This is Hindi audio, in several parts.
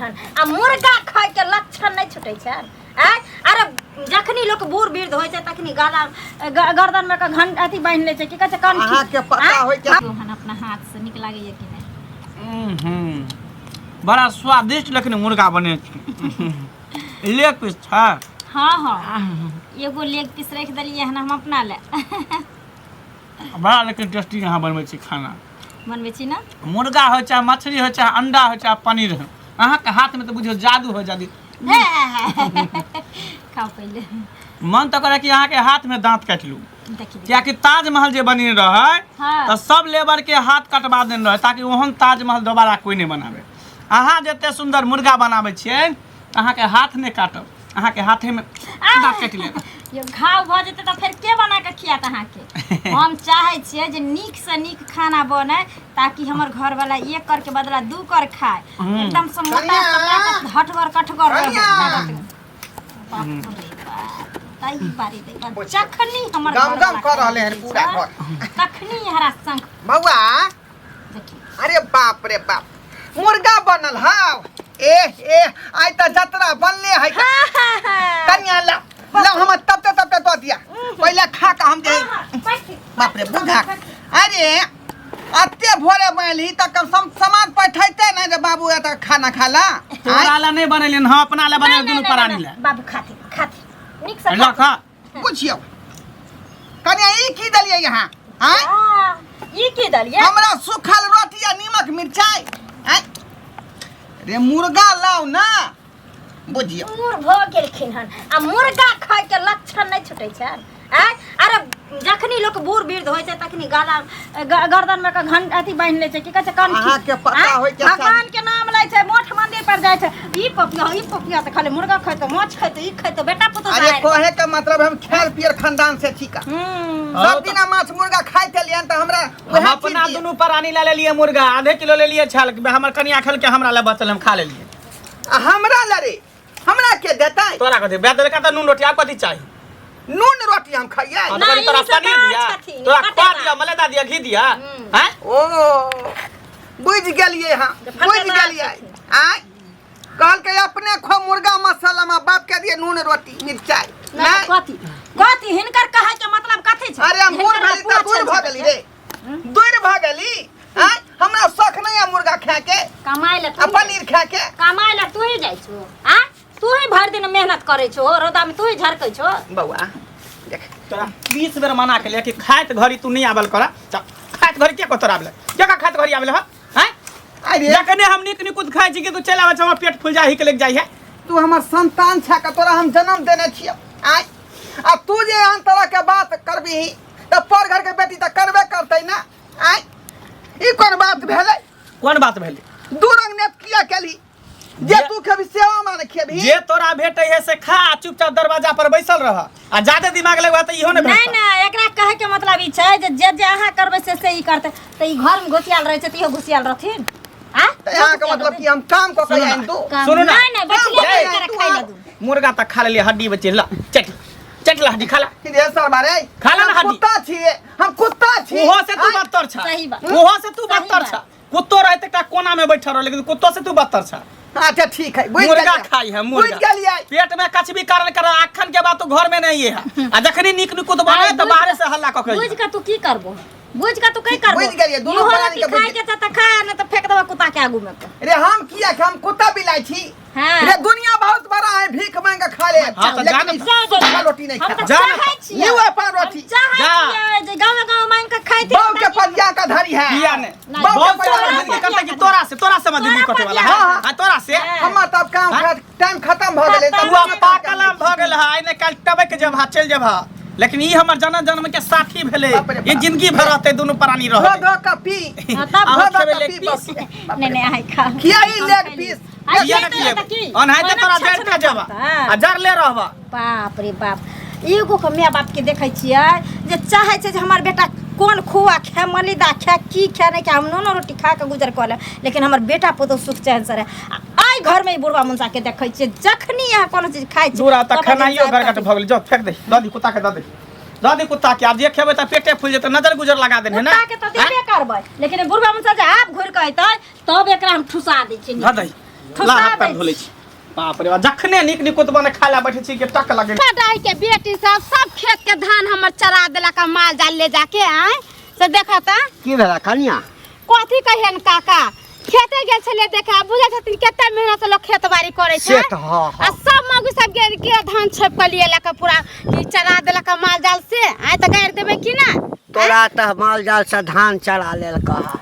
खिनहन आ मुर्गा खाय के लक्षण नहीं छुटे छन। अरे जखनी लोग बूढ़ वृद्ध होय छै तखनी गाला गर्दन में का घंट अथी बांध ले छै की कहै छै कान अहाँ के पता होय के हम अपना हाथ से नीक लागे ये कि नहीं। बड़ा स्वादिष्ट लेकिन मुर्गा बने लेग पीस था। हां हां एगो लेग पीस रख दलिए हन हम अपना ले बड़ा लेकिन टेस्टी यहाँ बनबै छी खाना बनबै छी ना। मुर्गा हो चाहे मछली हो चाहे अंडा हो चाहे पनीर हो अहाँ के हाथ में तो बुझियो जादू हो जादी। खाओ पहले मन तो करे कि अहाँ के हाथ में दांत काट लू क्या कि ताजमहल जे बनी रहे तो सब लेबर के हाथ कटवा देने रहे ताकि ओहन ताजमहल दोबारा कोई नहीं बनावे। अहाँ जते सुंदर मुर्गा बनावे छियै अहाँ के हाथ नहीं काटब अहाँ के हाथे में दांत काट लेब। ये घाव भ जेते तो फिर के बना के खियात अहाँ के। हम चाहे छियै जे नीक से नीक खाना बने ताकि हमर घर वाला एक कर के बदला दू कर खाए एकदम से मोटा मोटा हटगर कठगर रहे। ताई बारी दे चखनी हमर गम गम कर रहले हैं पूरा घर तखनी हरा संग बउआ। अरे बाप रे बाप मुर्गा बनल हाव ए ए आई त जतरा बनले है कन्या ला हम तबते तो दिया पहले खा का हम दे बाप रे बुझा। अरे अत्ते भोरे बनली त कम सामान पैठैते नै रे बाबू एत खाना खाला तोरा ला नहीं बनेलिन हम अपना ला बने दुनु प्राणी ला बाबू खाते नीक से खा पूछियो कन्या ई की दलिए यहाँ हैं ई की दलिए हमरा सुखल रोटी आ नीमक मिर्चाई हैं रे मुर्गा लाओ ना बुझियो मुर भ गेलखिन हन आ मुर्गा खाय के लक्षण नहीं छुटे छन। अरे जखनी लोग बूढ़ वृद्ध होय छै तखनी गाला गर्दन में का घंट अथी बांध ले छै की कहै छै कान अहाँ के पता होय के भगवान के नाम ले छै मोठ मंदिर पर जाय छै ई पपिया से खाली मुर्गा खाय तो माछ खाय तो ई खाय तो बेटा पुतो अरे कोहे का मतलब हम खेर पियर खानदान से छी का सब दिन माछ मुर्गा खाय के लिए त हमरा हम अपना दुनु प्राणी ला ले लिए मुर्गा आधे किलो ले लिए छाल हमर कनिया खल के हमरा ला बचल हम खा ले लिए। हमरा लरे हमरा के देता तोरा कथि बेदल का त नून रोटी आप कथि चाहिए नून रोटी हम खाइए तोरा पनीर दिया तोरा खा दिया मलेदा दिया घी दिया हैं ओ बुझ गेलिए हां बुझ गेलिए आय कहल के अपने खो मुर्गा मसाला में बाप के दिए नून रोटी मिर्चाई नहीं कथि हिनकर कहे के मतलब कथि छै। अरे मूर भेली त दूर भ गेली रे दूर भ गेली हैं हमरा शौक नहीं है मुर्गा खाए के कमाई ले पनीर खाए के कमाई ले तू ही जाय छो आ तू ही भर दिन मेहनत करे छो रोदा में तू ही झरकै छो बउआ देख तोरा 20 बेर मना के ले कि खाइत घड़ी तू नहीं आबल करा खाइत घड़ी के को तोरा आबले के का खाइत घड़ी आबले हैं अरे जखने हम निक निकुत खाइ छी कि तू चल आवे हमर पेट फूल जाहि के लग जाई है। तू हमर संतान छ का तोरा हम जन्म देने छियो आय आ तू जे अन तरह के बात करबी त पर घर के बेटी त करबे करतै ना आय ई कोन बात भेलै कौन बात भेलै दू रंग नेत किया केली जे तू कभी सेवा माने खेबी जे तोरा भेटै है से खा चुपचाप दरवाजा पर बैसल रह आ ज्यादा दिमाग लगवा त इहो ने नहीं ना एकरा कहे के मतलब ई छै जे अहाँ करबै से ई करतै त ई घर में घुसियाल रहै छै त इहो घुसियाल रहथिन आ यहाँ का मतलब कि हम काम को कहिए दू सुनो ना नहीं बचले करे खाइ ले दू मुर्गा त खा ले हड्डी बचे ला चट ला हड्डी खा ला कि रे सर मारे खाला ना हड्डी कुत्ता छिए हम कुत्ता छी ओहो से तू बदतर छ सही बात ओहो से तू बदतर छ कुत्तो रहते का कोना में बैठल रह लेकिन कुत्तो से तू बदतर छ। अच्छा ठीक है मुर्गा खाई है मुर्गा बुझ गेलिए पेट में कछ भी कारण कर आखन के बात तो घर में नहीं है आ जखनी निक निकुत बने त बाहर से हल्ला क बुझ का तू की करबो बुझ का तू कई करबो बुझ गेलिए दोनों प्राणी के खाए के त खा न त फेंक देबो कुत्ता के आगू में रे हम किया कि हम कुत्ता बिलाई छी हां रे दुनिया बहुत बड़ा है भीख मांग के खा ले हाँ, तो जान- लेकिन रोटी नहीं हम खाता त जा ना। चाहै छियै ये अपन रोटी जा। जे गांव मांग के खाइ थे बाव के पलिया का धरी है किया ने नहीं, बहुत तोरा सारा जिंदगी करते कि तोरा से मदद कटे वाला है हाँ। हां तोरा से हम तब काम हाँ? टाइम खत्म भ गेलै तू अब पाकलम भ गेल है आइ ने काल टबे के जब चल जब लेकिन ई हमर जन्म के साथी भेले बाप रे बाप। ये जिंदगी भर रहते दोनों प्राणी दो रहते दो का पी तब आहो दो खेबे का लेग पी पीस बस नहीं आई खा किया ही लेग पीस किया ना किए अनहाइते तोरा जड़ के जबा आ जड़ ले रहबा बाप रे बाप एगो के माय बाप के देखै छियै जे चाहै छै जे हमर बेटा कोन खुआ खाए मलिदा खाए की खाए नहीं खाए हम नोनो रोटी खा के गुजर कऽ ले लेकिन हमर बेटा पुतौ सुख चैन से रहे आई घर में बुढ़वा मुंसा के देखै छियै जखनी यहाँ कोनो चीज खाइ छै दूरा तक खनाइयो घर का भ गेल जो फेंक दे दादी कुत्ता के दादी कुत्ता के आब जे खेबै त पेटे फूल जेतै नजर गुजर लगा देने ना कुत्ता के त देबे करबै लेकिन बुढ़वा मुंसा जे आप घुर के अइतै तब एकरा हम ठुसा दै छियै ध दही ला हाथ पैर धो लै छी बाप रे बा जखने नीक नीक बने खाए ला बैठे छी के टक लगे पटाई के बेटी सब खेत के धान हमर चरा देला का माल जाल ले जाके आए से देखा ता की भेला कनिया कथी कहियन काका खेते गेल छले देखा बुझा छथिन केते मेहनत से लोग खेतबाड़ी करे छै आ सब मगु सब गेल के धान छप के लिए लका पूरा ई चरा देला का माल जाल से आय त गाड़ देबे कि ना तोरा त माल जाल से धान चरा लेल कहा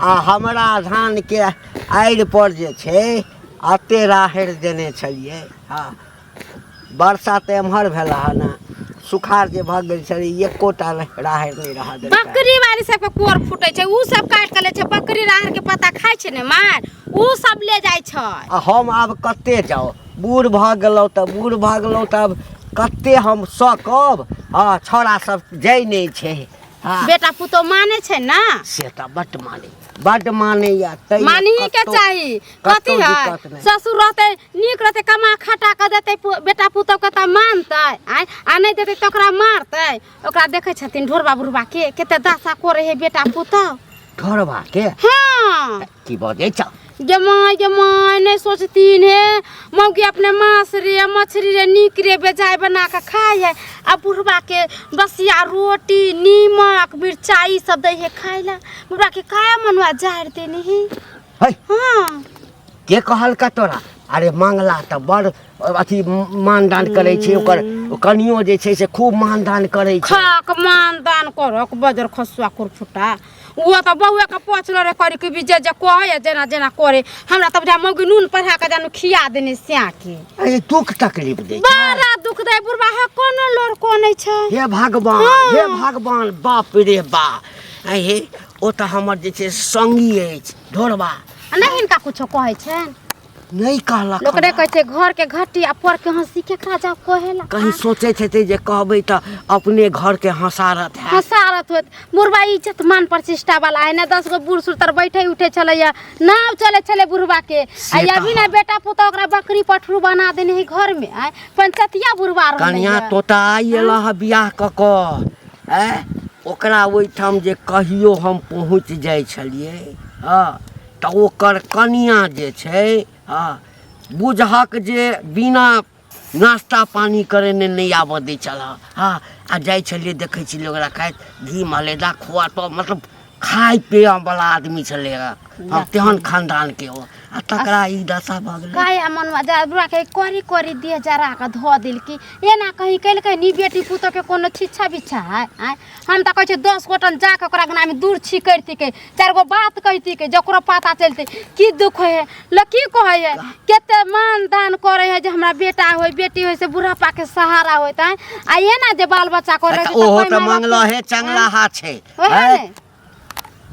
आ हमरा धान के आइर पर जे छै अते राहड़ देने छलिए हाँ वर्षा त एम्हर भेला है ना सुखार जे भ गेल छलै एकोटा राहड़ नहीं रहा दे बकरी वाली सब के कोर फुटे छै उ सब काट के ले छै बकरी राहड़ के पत्ता खाय छै ने मार उ सब ले जाय छै आ हम आब कते जाओ बूढ़ भ गेलौ त अब कते हम सकब हाँ छोरा सब जाय नहीं छै हाँ बेटा पुतो माने छै ना से त बड माने या तै मानी के चाही कथी है ससुर रहते नीक रहते कमा खटा के देते बेटा पुतो के त मानते आय आ नहीं देते त ओकरा मारते ओकरा देखे छथिन ढोरबा बुढ़बा के केते दासा करे है बेटा पुतो ढोरबा के हां की बजे छ जमाई नहीं सोचतीन है मौगी अपने मांस रे मछली रे नीक रे बेजाय बना के खाए है अब बुढ़बा के बसिया रोटी नीमक मिर्चाई सब दे है खाए ला बुढ़बा के काया मनवा जार देनी है हां के कहल का तोरा अरे मंगला त बड़ अथी मानदान करे छै ओकर कनियो जे छै से खूब मानदान करे छै खाक मानदान करक बजर खसुआ कुरफुटा वो त बहुए का पचल रे करी के जे कहे जेना जेना करे हमरा त बुझा मौगी नून पढ़ा के जानू खिया देने स्या के अरे दुख तकलीफ दे बड़ा दुख दे बुढ़बा है कोनो लोर कोने छै हे भगवान बाप रे बा हे ओ त हमर जे छै संगी अछि ढोरबा नहीं इनका कुछो कहे छै नहीं कहलक लोग रे कहै छै घर के घटी आ पर के हंसी के राजा कहेला कहीं सोचे छै जे कहबै त अपने घर के हंसारत है हंसारत होत बुढ़बा इज्जत मान प्रतिष्ठा वाला है ना 10 गो बूढ़ सुतर बैठे उठे चले या नाव चले चले बुढ़बा के आ अभी ना बेटा पुतो ओकरा बकरी पठरू बना देने है घर में आ पंचतिया बुढ़बा रह कन्या तोता आइला ह बियाह क ओकरा ओइ ठाम जे कहियो हम पहुँच जाय छलिए हां त ओकर कन्या जे छै हाँ बुझहक जे बिना नाश्ता पानी करे ने नहीं आब दै चल हाँ आ जाय छलिए देखे छलिए ओकरा खाए घी मलेदा खुआ तो मतलब खाए पिए वाला आदमी छले हम तेहन खानदान के हो आ तकरा ई दशा भ गेलै काय मनवा जा बुढ़ा के कोरी दे जरा के धो दिल की एना कहीं कैल के नी बेटी पुतो के कोनो छिछा बिछा है हम त कहै छै 10 गोटन जा के ओकरा गना में दूर छिकरती के 4 गो बात कहती के जकरो पता चलते की दुख है लकी कहे है केते मान दान करे है जे हमरा बेटा होय बेटी होय से बुढ़ापा के सहारा होत है आ एना जे बाल बच्चा करे छै ओहो त मंगला है चंगला हा छै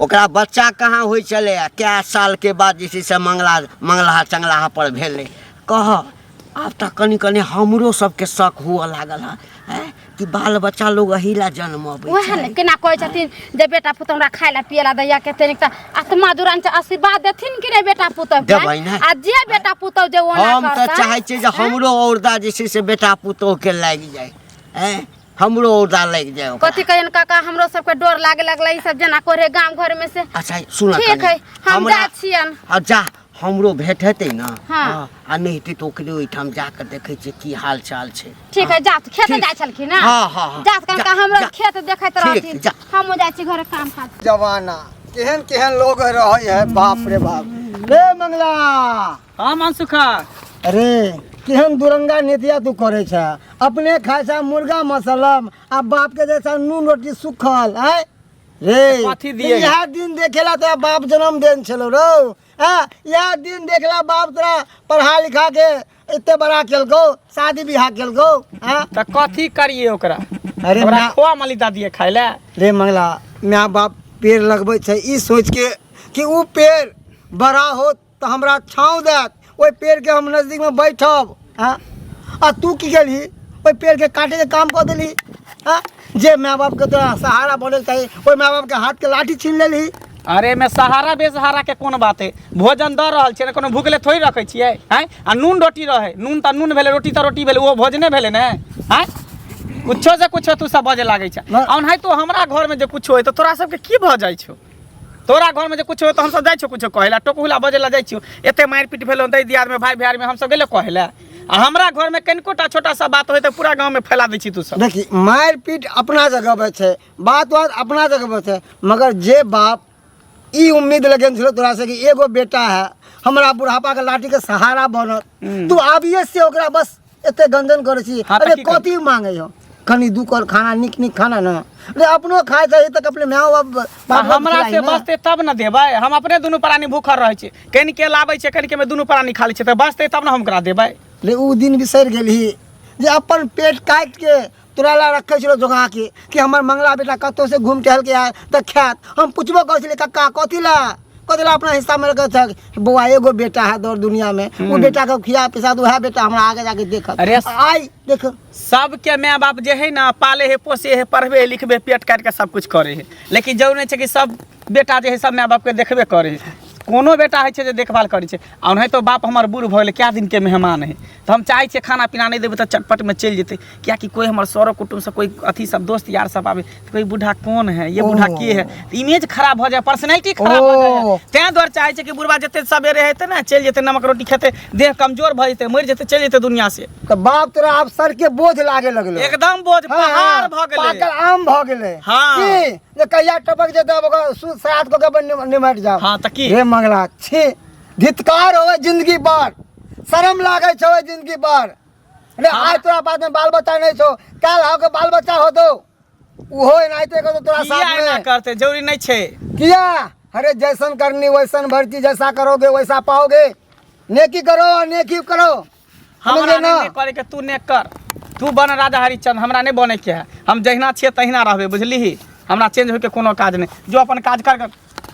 ओकरा बच्चा कहाँ होय चले क्या साल के बाद जैसे से मंगला चंगला पर भेले कह अब तक कनी हमरो सबके शक हुआ लागल है कि बाल बच्चा लोग अहिला जन्म ओहे केना कहै छथिन जे बेटा पुतो हमरा खाइला पियला दैया केते निक त आत्मा दुरान से आशीर्वाद देथिन कि रे बेटा पुतो आ जे बेटा पुतो जे ओना हम त चाहै छी जे हमरो औरदा जैसे से बेटा पुतो के लाग जाए हैं हमरो औरदा लग जाए कथि कहन काका हमरो सब के डर लागे लगलै ई सब जना करे गांव घर में से अच्छा सुन ठीक है हम जा छियन जा हमरो भेट हेतै ना आ नहीं हेतै तो ओकरे ओइ ठाम जा के देखै छै की हाल चाल छै ठीक है जा खेत जाय छलखिन ना हां जा कनका हमरो खेत देखैत रहथिन हम जाय छी घर काम काज जवाना केहन लोग रहै है बाप रे बाप रे मंगला हां मनसुखा अरे केहन दुरंगा नीतिया तू करे छ अपने खाए छ मुर्गा मसलम आ बाप के जैसा नून रोटी सुखल है रे यह दिन देखेला तो बाप जन्म देन छलो रो यह दिन देखला बाप तोरा पढ़ा लिखा के इतने बड़ा केलको शादी बियाह केलको त कथी करिए ओकरा अरे हमरा खोआ मलिदा दिए खाइला रे मंगला माँ बाप पेड़ लगबै छै ई सोच के कि उ पेड़ बड़ा हो तो हमरा छाँव देत ओइ पेड़ के हम नजदीक में बैठब आ तू की केली ओइ पेड़ के काटे के काम कर देली जे माँ बाप के तोरा सहारा बने चाहिए ओइ माँ बाप के हाथ के लाठी छीन लेली अरे मैं सहारा बेसहारा के कोन बात है भोजन द रहल छै कोनो भूखले थोड़ी रखै छियै हैं आ नून रोटी रहे नून त नून भेले रोटी त रोटी भेले वो भोजने भेले ने हैं कुछो से कुछो तू सब बजे लागे छै औन है तो हमरा घर में जे कुछो है तो तोरा सब के की भ जाय छौ तोरा घर में जे कुछ हो तो हम सब जाइ छो कुछ कहेला टोकुला बजेला जाइ छियो एते मार पीट भेलो दई दियार में भाई बिहार में हम सब गेले कहेला आ हमरा घर में कनिकोटा छोटा सा बात होय तो पूरा गांव में फैला दै छी तू सब। देखी मार पीट अपना जगह पे छे, बात अपना जगह पे छे, मगर जे बाप ई उम्मीद लगन छलो तोरा से कि एगो बेटा है हमरा बुढ़ापा के लाठी के सहारा बनत, तू आबिए से ओकरा बस एते गंजन करे छी। अरे कथी मांगे हो कनी दू कर खाना निक खाना ना अरे अपनो खाए छै तक अपने माँ बाप हमरा से बचते तब न देबै हम अपने दुनू प्राणी भूखल रहै छी कनि के लाबै छै कनि के में दुनू प्राणी खा लै छै त बचते तब न हम ओकरा देबै। ले उ दिन बिसर गेली जे अपन पेट काट के तोरा ला रखे छलो जोगा के कि हमर मंगला बेटा कतो से घूम टहल के आए त खात हम पुछबो कहै छले कक्का कथी ला अपना हिस्सा में रखे था बउआ एगो बेटा है दौड़ दुनिया में वो बेटा को खिया पिसा वह बेटा हमरा आगे जाके देखत। अरे आई देख सबके माय बाप जे है ना पाले है पोसे है पढ़बे लिखबे पेट काट के सब कुछ करे है लेकिन जरूर नहीं है कि सब बेटा जे है सब माय बाप के देखबे करे है कोनो बेटा है जे देखभाल करे छै और नहीं तो बाप हमार बूढ़ भइले क्या दिन के मेहमान है तो हम चाहे खाना पीना नहीं देवे तो चटपट में चल जेते क्या कि कोई हमारे सौरो कुटुंब से कोई अथी सब दोस्त यार सब आवे तो कोई बूढ़ा कौन है ये बूढ़ा के है इमेज खराब हो जाए पर्सनैलिटी खराब हो जाए तें द्वार चाहे कि बुढ़वा जते सबेरे हेते ना चल जेते नमक रोटी खेते देह कमजोर भ जेते मर जेते चल जेते दुनिया से तो बाप तोरा अब सर के बोझ लागे लगलो एकदम बोझ पहाड़ भ गेले पाकल आम भ गेले। हां की जे कहिया टपक जेते अब सुध साथ को के निमट जाओ। हां त की हे मंगला छी धिक्कार होवे जिंदगी भर शर्म लागे छो जिंदगी भर। अरे आज तोरा पास में बाल बच्चा नहीं छो काल हो के बाल बच्चा हो दो उहो एनाइते को तोरा साथ में ना करते जरूरी नहीं छे किया। अरे जैसन करनी वैसन भर्ती जैसा करोगे वैसा पाओगे नेकी करो नेकी करो हमरा नहीं करे के तू ने कर तू बन राजा हरिचंद हमरा नहीं बने के है हम जहिना छिए तहिना रहबे बुझलिही हमरा चेंज होय के कोनो काज नहीं जो अपन काज कर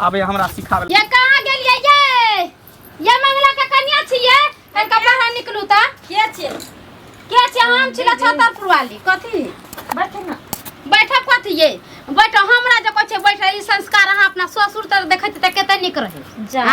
आबे हमरा सिखावे। ये कहां गेलिए ये मंगला के कन्या छिए कनका बाहर निकलू त के छे हम छिला छतरपुर वाली कथी बैठे ना बैठब कथी ये बैठ हमरा जे कहै छै बैठ ई संस्कार अहाँ अपना ससुर तर देखैत त कते निक रहे जा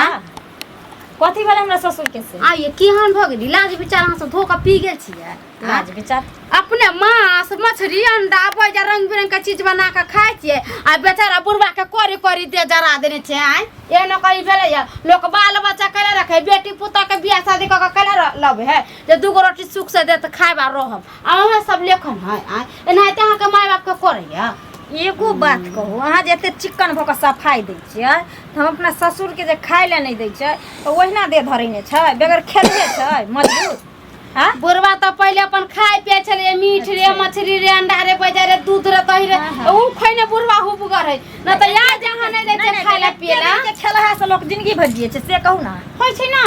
कथी भेल हमरा ससुर के से आ ये केहन भ गेली लाज विचार अहाँ से धोका पी गेल छिए लाज विचार अपने मांस मछली अंडा भजा रंग बिरंग के चीज बना के खाय छिए आ बेचारा बुढ़वा के कोरी कोरी दे जरा देने छै आय ए न कहि भेले या लोक बाल बच्चा करे रखे बेटी पुता के बियाह शादी क के करे लबे है जे दूगो रोटी सुख से दे त खायबा रहब आ अहाँ सब लेखन है आय एनाहिते अहाँ के माय बाप के करैया। एगो बात कहू अहाँ जे एते चिक्कन भऽ कऽ सफाई दै छियै तऽ हम अपना ससुर के जे खाय ले नहीं दै छै तऽ ओहिना दे धरेने छै बेगर खेलने छै मजबूत। हां बुढ़वा तो पहले अपन खाय पिए छले मीठ रे मछली रे अंडा रे बजा रे दूध रे दही रे उ खइने बुढ़वा हुबगर है न त या जहां नहीं दै छै खाय ला पिए ला के छलहा से लोग जिंदगी भर जिए छै से कहू ना होय छै ना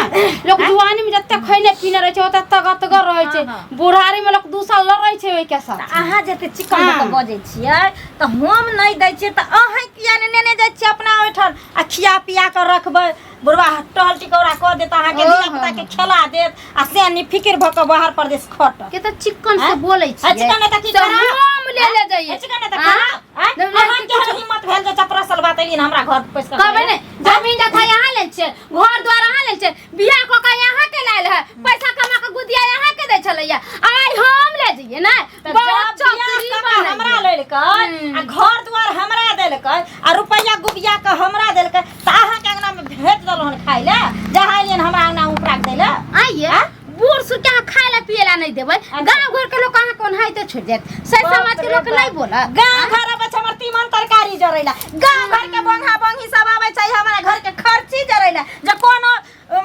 लोग जुवानी में जत्ते खइने पीने रहे छै ओते तगतगर रहे छै बुढ़ारी में लोग दूसरा लड़ै छै ओइ के साथ। अहाँ जते चिक्कन भऽ कऽ बजै छियै तऽ हम नहीं दै छियै तऽ अहाँ किया ने नेने जाइ छियै अपना ओठन आ खिया पिया के रखबै बुढ़वा टहल टिकौरा कऽ देत अहाँ के धिया पुता के खिला देत आ से नि फिकिर भऽ कऽ बाहर परदेश खट के त चिक्कन से बोलै छै चिक्कन त की करा हम ले जाइए चिक्कन त खा अहाँ के हिम्मत भेल जे चपरासल बात एलिन हमरा घर पैसा कहबे ने जमीन जथा यहाँ ले छै घर द्वार यहाँ ले छै बियाह क के यहाँ के लायल है पैसा कमा के गुदिया यहाँ के दै छलैया आइ हम ले जइए ना बहुत चौकरी बन हमरा लेलकै आ घर द्वार हमरा देलकै आ रुपैया गुबिया के हमरा देलकै त अहाँ के अंगना में भेज दलहन खाइ ले जहाँ एलियन हमरा अंगना उपरा के दै ले आइए बूढ़ सुटा खाय ला पिए ला नहीं देबै गांव घर के लोग कहां कोन हाइते छोड़ देत सही समाज के लोग नहीं बोला गांव घर में हमर तीमन तरकारी जरैला गांव घर के बंघा बंघी सब आबै छै हमरा घर के खर्ची जरैला जे कोनो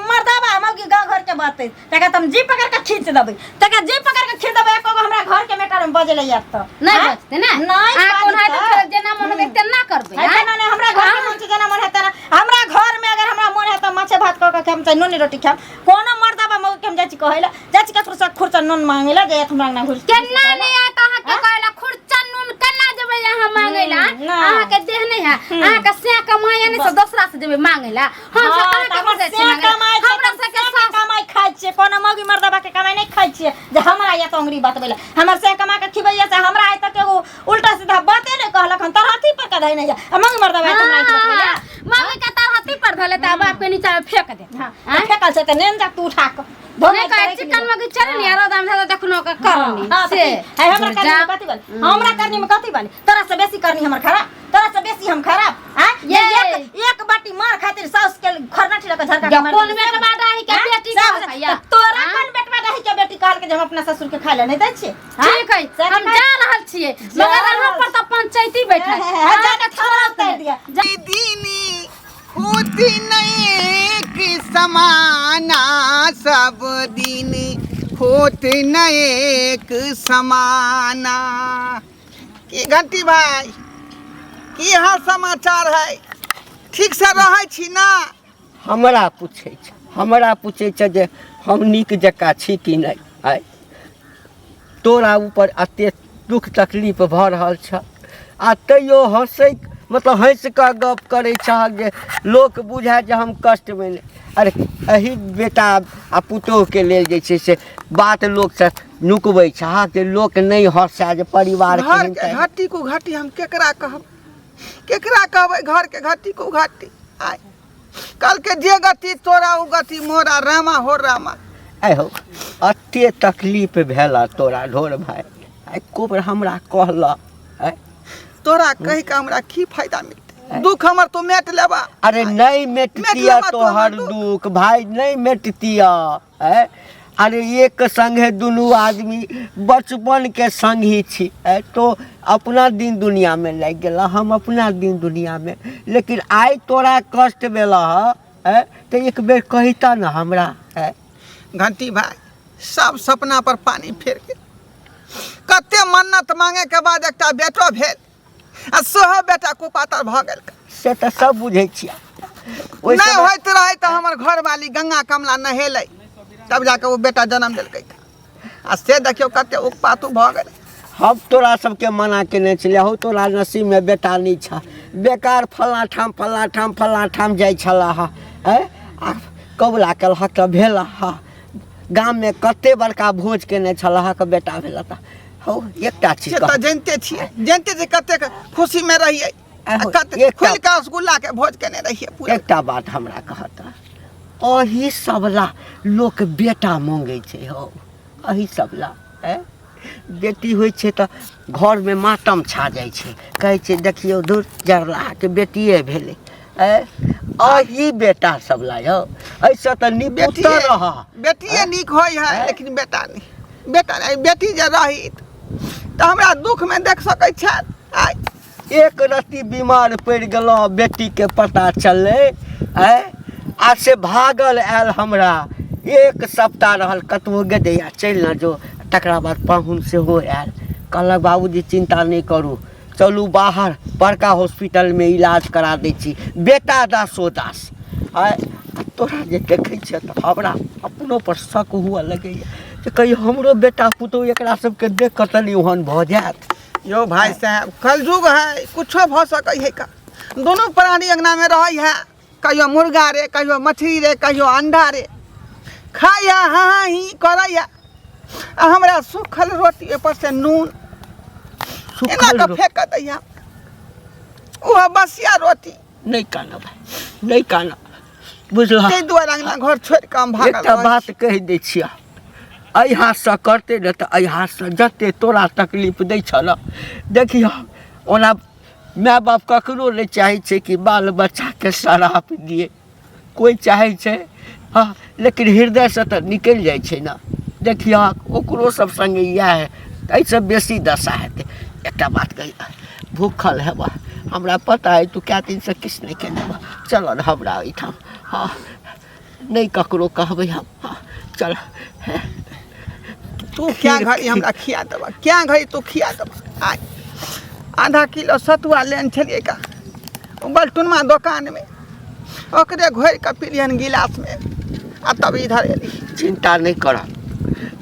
मर्दाबा हम के गांव घर के बात तका तुम जी पकड़ के खींच देबै तका जी पकड़ के खींच देबै एको हमरा घर के मेटर में बजेले यात त नहीं बचते ना नहीं आ कोन हाइते छोड़ जेना मन देखते ना करबै है ना हमरा घर में मन जेना मन हेता हमरा घर में अगर हमरा मन हेता माछे भात क के हम चाहे नोनी रोटी खाम कोनो मर्दाबा मौ के हम जाची कहैला जाची ककरो से खुरचा नून मांगेला जे हमरा ना घुस केना नहीं आता अहाँ के कहला खुरचा नून केना देबै यहाँ मांगैला अहाँ के देह नहीं है अहाँ के से कमाया नहीं से दूसरा से देबै मांगैला हम सब कहां के से हमरा से के कमाई खाइ छिए कोनो मौगी मर्दाबा के कमाई नहीं खाइ छिए जे हमरा या तंगरी बतबैला हमर से कमा के खिबैया से हमरा आइ तक एगो उल्टा सीधा बाते नहीं कहलक हम तरहती पर कधै नहीं जा मौगी मर्दाबा हमरा बतबैला मम्मी का तरहती पर धोले त बाप के नीचा में फेंक दे हां फेकल से त नेन जा तू उठा के धोने का चिकन में चल नहीं यार दाम था देखनो का करनी से है हमरा करनी में कथी बानी हमरा करनी में कथी बानी तोरा से बेसी करनी हमर खराब तोरा से बेसी हम खराब हां ये एक बाटी मार खातिर सास के खरना ठिला के झरका मार कौन बेटवा रही के बेटी का भैया तोरा कौन बेटवा रही के बेटी काल के हम अपना ससुर के खाय ले नहीं दै छी ठीक है हम जा रहल छिए मगर हम पर त पंचायती बैठा जाके छोड़ा उतार दिया दीनी होती नहीं कि समाना सब दिन होते न एक समाना की घंटी भाई की हाल समाचार है ठीक से रहै छी ना हमरा पूछे छै जे हम नीक जकाँ छी कि नहीं आय तोरा ऊपर एते दुख तकलीफ भऽ रहल छ आ तैयो हंसै मतलब हंस कऽ गप करै छह जे लोक बुझाय जे हम कष्ट में अरे एही बेटा आ पुतोह के लेल जे छै से बात लोक से नुकबै छह जे लोक नहीं हंसा जे परिवार घर के घाटी को घाटी हम केकरा कहबै घर के घाटी को घाटी आय कल के जे गति तोरा उ गति मोरा रामा हो रामा आहो अते तकलीफ भेला तोरा ढोर भाई आइ कोबर हमरा कहला तोरा कहि के हमरा की फायदा मिलते दुख हमर तो मेट लेबा अरे नहीं मेटतिया तोहर दुख भाई नहीं मेटतिया है अरे एक संगे दुनू आदमी बचपन के संग ही छी तो अपना दिन दुनिया में लग गेला हम अपना दिन दुनिया में लेकिन आई तोरा कष्ट भेला है तो एक बेर कहिता ना हमरा है घंटी भाई सब सपना पर पानी फेर के कते मन्नत मांगे के बाद एकटा बेटो भेल आ सोह बेटा को पातर भ गेल से तो सब बुझे छिया नहीं होइत रहे तो हमर घर वाली गंगा कमला नहेलै तब जाके वो बेटा जन्म देलकै आ से देखियो कते उपपातू भ गेल हम तोरा सबके मना केने छलिए हो तोरा नसीब में बेटा नहीं छ बेकार फला ठाम जाय छला है कबला कल हक भेला हा गाम में कते बड़का भोज केने छला के बेटा भेला त हो एकटा चीज त जानते जे कते खुशी में रहिए कते खुल के रसगुल्ला के भोज केने रहिए पूरा एकटा बात हमरा कहता अही सबला लोक बेटा मांगे छे हो अही सबला है बेटी होय छे त घर में मातम छा जाय छे कहे छे देखियो दूर जरला के बेटिए भेले अही बेटा सबला हो ऐसा त निपुत रह बेटिए नीक होय है लेकिन बेटा नहीं बेटी जे रही त हमरा दुख में देख सकै छै आइ एक रत्ती बीमार पड़ गेलो बेटी के पता चलले आज से भागल आयल हमरा एक सप्ताह रहल कतबो गदैया चल न जो तकरा बाद पाहुन से हो आयल कहलक बाबूजी चिंता नहीं करू चलू बाहर बड़का हॉस्पिटल में इलाज करा दै छी बेटा दासोदास तोरा जे देखे छ त हमरा अपनो पर शक हुआ लगैया जे कहीं हमरो बेटा पुतोह एकरा सबके देख क तनी ओहन भ जात यो भाई साहब कलयुग है कुछो भ सकै है का दोनों प्राणी अंगना में रहै है कहियो मुर्गा रे कहियो मछली रे कहियो अंडा रे खाया हाँ ही करैया हमरा सूखल रोटी ऊपर से नून एना के फेंक दैया ओ बसिया रोटी नहीं काना भाई नहीं काना बुझला ते दुआरे अंगना घर छोड़ के हम भागल एकटा बात कह दै छिया एहि हाथ से करते न त एहि हाथ से जते तोरा तकलीफ दै छल देखियो ओना माय बाप ककरो नहीं चाहे छे कि बाल बच्चा के शराप दिए कोई चाहे छे हाँ लेकिन हृदय से तो निकल जाए छे ना देखियो ओकरो सब संगे यह है ऐसे बेसी दशा हेते एकटा बात कही भूखल हेबा हमरा पता है तू क्या दिन से किस नहीं केने बा चल हमरा एठाम हाँ नहीं ककरो कहबै हम हाँ चल तू क्या घड़ी हमरा खिया देबा क्या घड़ी तू खिया देबा आइ आधा किलो सतुआ लेन छलिए का बल्टुनमा दुकान में ओकरे घोर के पिलियन गिलास में आ तब इधर एली चिंता नहीं कर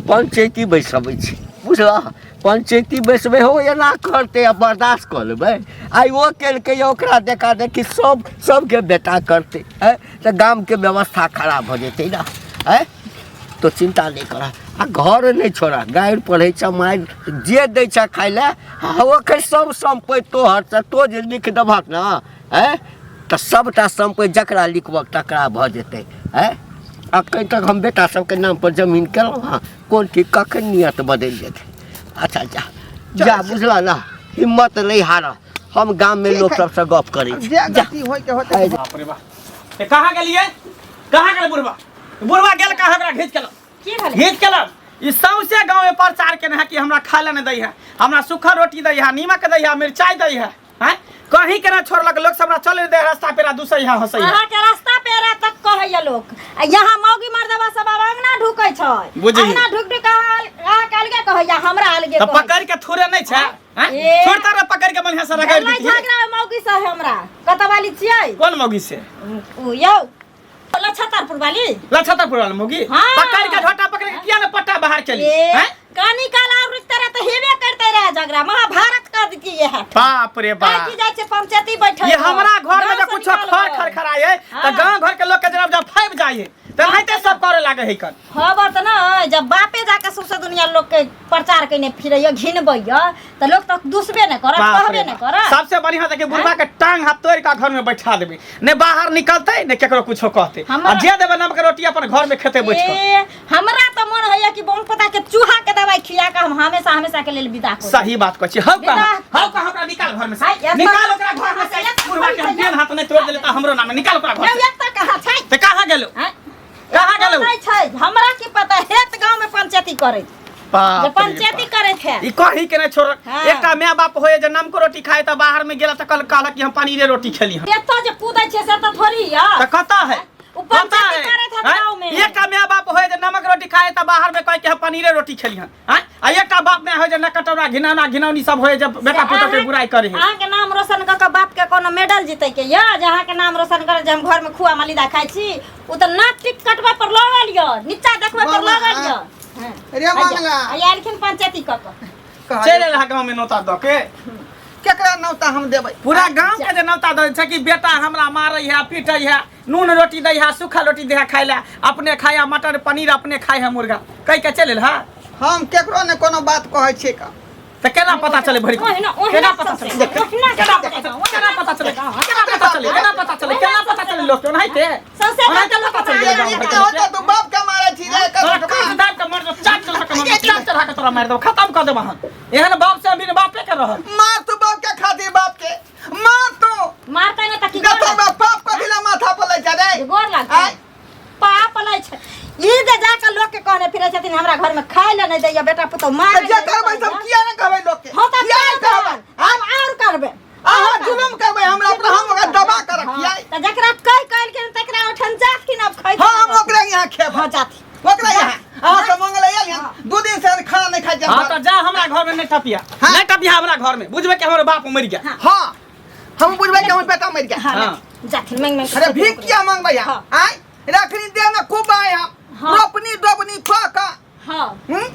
पंचायती बैसबै छी बुझला पंचायती बैसबै हो एना करते आ बर्दाश्त कर लेबै आई वो केलकै ओकरा देखा देखी सबके बेटा करते है तो गाम के व्यवस्था खराब हो जेतै ना है तो चिंता नहीं कर आ घर नहीं छोड़ा गायर पढ़े छ मार जे दै छ खाय ले ओकर सब संपत्ति तोहर से तो जे लिख देबहक ना है तो सबटा संपत्ति जकरा लिखबक तकरा भऽ जेतै हैं। अखन तक हम बेटा सबके नाम पर जमीन केलहुँ हाँ, कोन ठीक कखन नियत बदलि जेतै। अच्छा जा जा बुझल ना, हिम्मत नहीं हार, हम गाम में लोग सबसे गप करै छी। जे गति होय के होतै। बाप रे बाप, कहाँ गेलिए, कहाँ गेल बुढ़वा, बुढ़वा गेल कहाँ, हमरा घीच केलक, की भेलै घीच केलक। ई सौंसे गाँव में प्रचार केने है कि हमरा खाए ला नहीं दै है, हमरा सूखा रोटी दै है, नीमक दै है, मिर्चाई दै है, हैं कहीं के ना छोड़लक। लोग सब हमरा चले दे रास्ता पेरा दूसरे यहाँ हंसै है। अहाँ के रास्ता पेरा तक कहैया लोग, आ यहाँ मौगी मर्दवा सब आब अंगना ढुकै छै, बुझिए। अंगना ढुक ढुक अहाँ के अलगे कहैया, हमरा अलगे तो कहैया। पकड़ के थोड़े नहीं छै, हैं ए। छोड़ता रे पकड़ के बढ़िया से रगड़ लड़ाई दी। झगड़ा मौगी से है हमरा, कतऽ वाली छियै? कौन मौगी से? उ यौ लछतरपुर वाली। लछतरपुर वाला मौगी? हाँ। पकड़ के झोटा पकड़ के किया ना पट्टा बाहर के लिए, ए, हैं? कानी काला रुकते रहे तो हेबे करते रहे झगड़ा, महाभारत कर देती ये है। बाप रे बाप, की जाय छै पंचायती बैठल। ये हमरा घर में जब कुछ खर खराए तो गांव घर के लोग के जब फैब जाए तो रहते सब करे लागे है कर। हाँ बात ना, जब बापे जाके सौंसे दुनिया लोग के प्रचार करने फिरैया घिनबैया तो लोग तो दुसबे न करत, कहबे न करत। सबसे बढ़िया है कि बुढ़वा के टांग हाथ तोड़ के घर में बैठा देबे, ने बाहर निकलते ने केकरो कुछो कहते, आ जे देबे नमक रोटी अपन घर में खेते बैठ के। ए, हमरा तो मन है कि बम पता के चूहा के दवाई खिया के हम हमेशा हमेशा के लेल विदा कर। सही बात कहै छी। हौ का विदा- हमरा निकाल घर में से, हाय, ये निकाल तो- ओकरा घर में से। बुढ़वा के हम पेन हाथ नहीं तोड़ देले त हमरो नाम निकाल ओकरा घर यौ से। एत कहाँ छै? ते कहां गेलो, हैं? कहाँ गेलो? नहीं छै, हमरा की पता हेत गांव में पंचायती करे, बाप जे रे पंचायती बाप। करे थे। ई कहीं के नहीं छोड़। हाँ। एकटा माय बाप होए जे नमक रोटी खाए त बाहर में गेला त कल कहलक कि हम पनीरे रोटी खेली हम। एत जे कूदै छै से त थोड़ी या। त कता है, उ पंचायती करे थे हैं? गांव में। एकटा माय बाप होए जे नमक रोटी खाए त बाहर में कहे कि हम पनीरे रोटी खेली हम, हैं? आ एकटा बाप में होए जे नकटौरा घिनौना घिनौनी सब होए जे बेटा पुतो के बुराई करे है। अहाँ के नाम रोशन क के बाप के कोनो मेडल जीते के या, जहाँ के नाम रोशन करे जे हम घर में खुआ मलिदा खाइ छी, उ त नाटिक कटवा पर लगल य, नीचा देखबे पर लगल य। रे मंगला आ एलखिन पंचायती क के। चले रहा गांव में नौता द के, केकरा नौता हम देबै? पूरा गांव के जे नौता द छै कि बेटा हमरा मारै है, पीटै है, नून रोटी दै है, सूखा रोटी दे है खाय ला, अपने खाय है मटर पनीर, अपने खाय है मुर्गा, कह के चले हा। हम केकरो ने कोनो बात कहै छियै का। त केना पता चले भरी, ओहिना केना पता चले, ओहिना केना पता चले, केना पता चले, केना पता चले, केना पता चले, केना पता चले लोग के नहीं थे सबसे केना पता चले ये गांव इतना होता तो बाप के मारै छी रे, तोरा ककरो काट दाब के मार दो, चाट चढ़ा के मार, चाट चढ़ा के तोरा मार दो, खत्म कर दे वहां। एहन बाप से बिन बापे के रहल। मार तू बाप के खातिर बाप के मार तू। मारते न त की देखो बाप पाप को भिला माथा पर ले जा रे। गोर लागतै, पाप लै छै। ई जे जाके लोग के कहने फिरै छथिन हमरा घर में खाय ले नहीं दैया, बेटा पुतो मार जे करबै सब किया न कहबै लोग के? हो त किया न कहबै? हम और करबे। अहाँ जुलुम करबै हमरा पर, हम ओकरा दबा के रखियै। त जकरा कह के तकरा उठन जात कि न खै। हां हम ओकरा यहाँ खेब, हो जाती ओकरा यहाँ। अहाँ सब मंगल आयल दू दिन से खाना नहीं खाइ हां जा। त जा हमरा घर में नहीं टपिया, हाँ। नहीं टपिया हमरा घर में, बुझबे कि हमर बाप मर गया। हां हम बुझबै कि हमर बेटा मर गया। हां जाती मंग मंग। अरे भीख किया मांगबै हम? आय रखनी दे में खूब आए हम, हाँ। रोपनी डोबनी खा का हां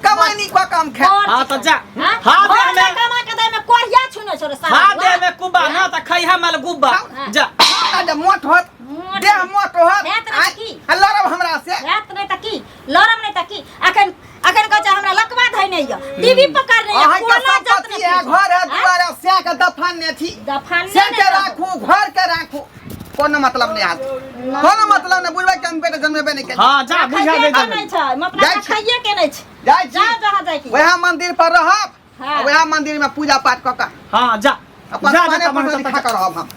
कमानी का काम खा। हां त जा हां हां दे में, कमा के दे में कोरिया छुने छोरे सारा। हां दे में कुबा ना त खैहा माल गुब्बा जा। आजा मोट होत, देह मोट होत। हेत न की? लड़ब हमरा से। रात नहीं त की, लरम नहीं त की, अखन अखन कह हमरा लकवा धइ नहीं या, टीवी पर कर नहीं या, अहाँ के कोना जत संपत्ति है, घर है, दुआर है, से के दफन ने थी। दफन से के राखू, घर के राखू, कोनो मतलब नहीं आज, कोनो मतलब नहीं। बुझबै कि हम बेटा जन्मेबे नहीं केलियै। हां जा बुझा दे जा। नहीं छै, मतलब जाइ छी। खाइए के नहीं छै। जाइ छी, जा जहाँ जाय की। वएह मंदिर पर रहब, हाँ। वएह मंदिर में पूजा पाठ क के हां जा अपन जा खाने जा पर खा कर रहब हम।